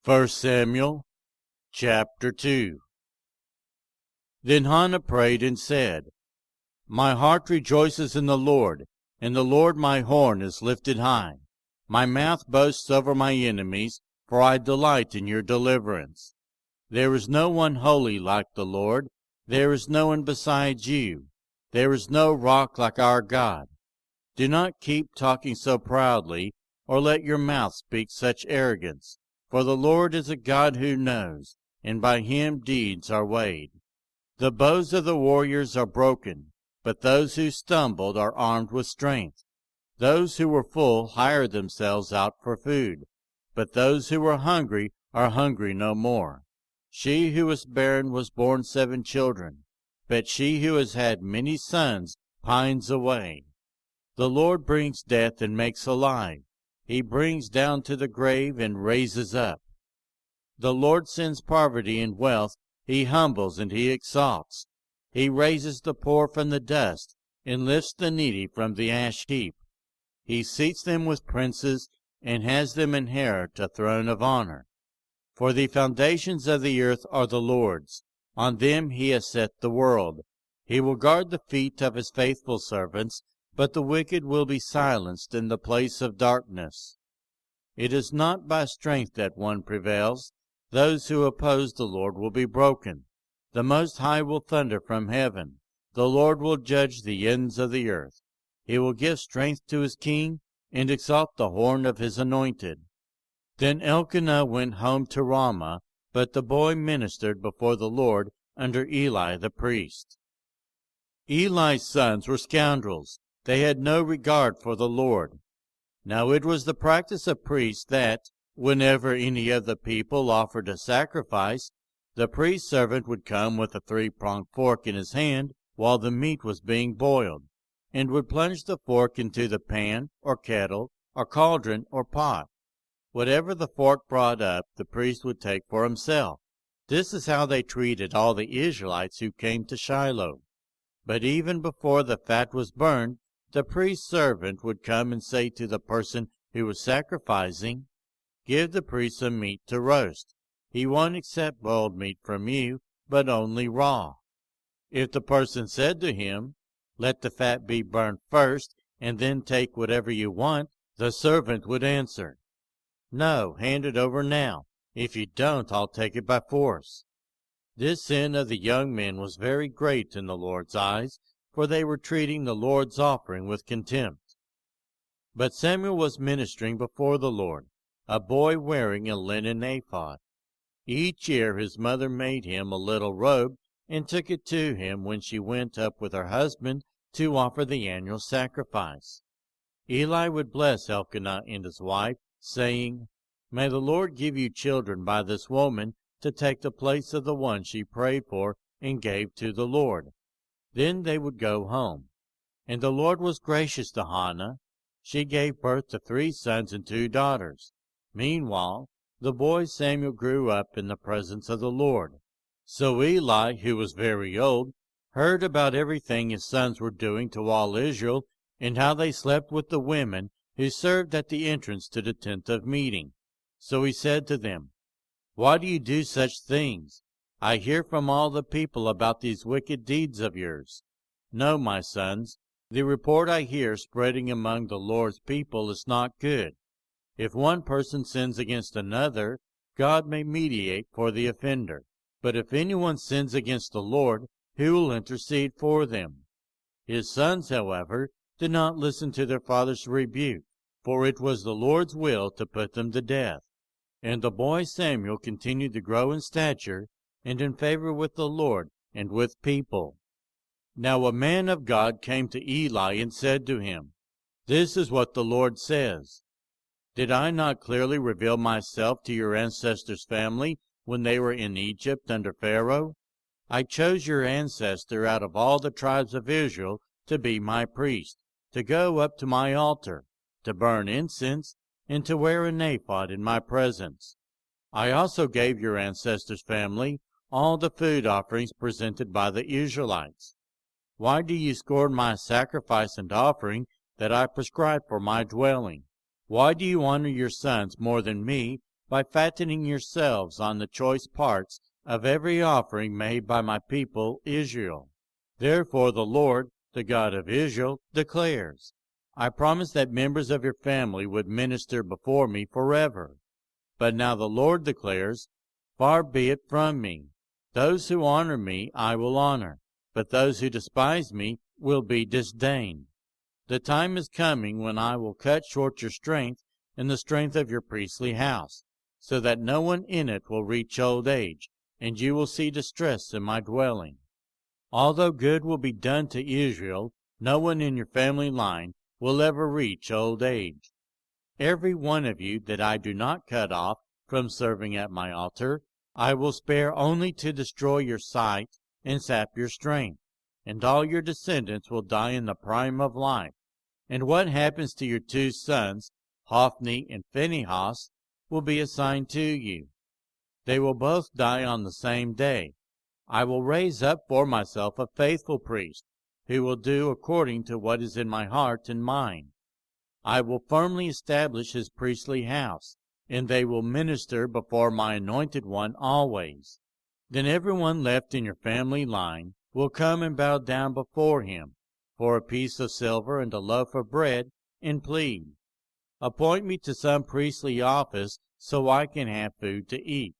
1 Samuel chapter 2. Then Hannah prayed and said, My heart rejoices in the Lord my horn is lifted high. My mouth boasts over my enemies, for I delight in your deliverance. There is no one holy like the Lord, there is no one besides you. There is no rock like our God. Do not keep talking so proudly, or let your mouth speak such arrogance. For the Lord is a God who knows, and by him deeds are weighed. The bows of the warriors are broken, but those who stumbled are armed with strength. Those who were full hire themselves out for food, but those who were hungry are hungry no more. She who was barren was born 7 children, but she who has had many sons pines away. The Lord brings death and makes alive. He brings down to the grave and raises up. The Lord sends poverty and wealth. He humbles and he exalts. He raises the poor from the dust and lifts the needy from the ash heap. He seats them with princes and has them inherit a throne of honor. For the foundations of the earth are the Lord's. On them he has set the world. He will guard the feet of his faithful servants, but the wicked will be silenced in the place of darkness. It is not by strength that one prevails. Those who oppose the Lord will be broken. The Most High will thunder from heaven. The Lord will judge the ends of the earth. He will give strength to his king and exalt the horn of his anointed. Then Elkanah went home to Ramah, but the boy ministered before the Lord under Eli the priest. Eli's sons were scoundrels. They had no regard for the Lord. Now it was the practice of priests that, whenever any of the people offered a sacrifice, the priest's servant would come with a 3-pronged fork in his hand while the meat was being boiled, and would plunge the fork into the pan, or kettle, or cauldron, or pot. Whatever the fork brought up, the priest would take for himself. This is how they treated all the Israelites who came to Shiloh. But even before the fat was burned, the priest's servant would come and say to the person who was sacrificing, Give the priest some meat to roast. He won't accept boiled meat from you, but only raw. If the person said to him, Let the fat be burned first, and then take whatever you want, the servant would answer, No, hand it over now. If you don't, I'll take it by force. This sin of the young men was very great in the Lord's eyes, for they were treating the Lord's offering with contempt. But Samuel was ministering before the Lord, a boy wearing a linen ephod. Each year his mother made him a little robe and took it to him when she went up with her husband to offer the annual sacrifice. Eli would bless Elkanah and his wife, saying, May the Lord give you children by this woman to take the place of the one she prayed for and gave to the Lord. Then they would go home. And the Lord was gracious to Hannah. She gave birth to 3 sons and 2 daughters. Meanwhile, the boy Samuel grew up in the presence of the Lord. So Eli, who was very old, heard about everything his sons were doing to all Israel, and how they slept with the women who served at the entrance to the tent of meeting. So he said to them, Why do you do such things? I hear from all the people about these wicked deeds of yours. No, my sons, the report I hear spreading among the Lord's people is not good. If one person sins against another, God may mediate for the offender. But if anyone sins against the Lord, who will intercede for them? His sons, however, did not listen to their father's rebuke, for it was the Lord's will to put them to death. And the boy Samuel continued to grow in stature and in favor with the Lord and with people. Now a man of God came to Eli and said to him, This is what the Lord says. Did I not clearly reveal myself to your ancestors' family when they were in Egypt under Pharaoh? I chose your ancestor out of all the tribes of Israel to be my priest, to go up to my altar, to burn incense, and to wear an ephod in my presence. I also gave your ancestors' family all the food offerings presented by the Israelites. Why do you scorn my sacrifice and offering that I prescribed for my dwelling? Why do you honor your sons more than me, by fattening yourselves on the choice parts of every offering made by my people Israel. Therefore the Lord, the God of Israel, declares, I promised that members of your family would minister before me forever. But now the Lord declares, far be it from me. Those who honor me I will honor, but those who despise me will be disdained. The time is coming when I will cut short your strength and the strength of your priestly house, so that no one in it will reach old age, and you will see distress in my dwelling. Although good will be done to Israel, no one in your family line will ever reach old age. Every one of you that I do not cut off from serving at my altar, I will spare only to destroy your sight and sap your strength, and all your descendants will die in the prime of life. And what happens to your 2 sons, Hophni and Phinehas, will be assigned to you. They will both die on the same day. I will raise up for myself a faithful priest, who will do according to what is in my heart and mind. I will firmly establish his priestly house, and they will minister before my anointed one always. Then everyone left in your family line will come and bow down before him for a piece of silver and a loaf of bread, and plead, appoint me to some priestly office so I can have food to eat.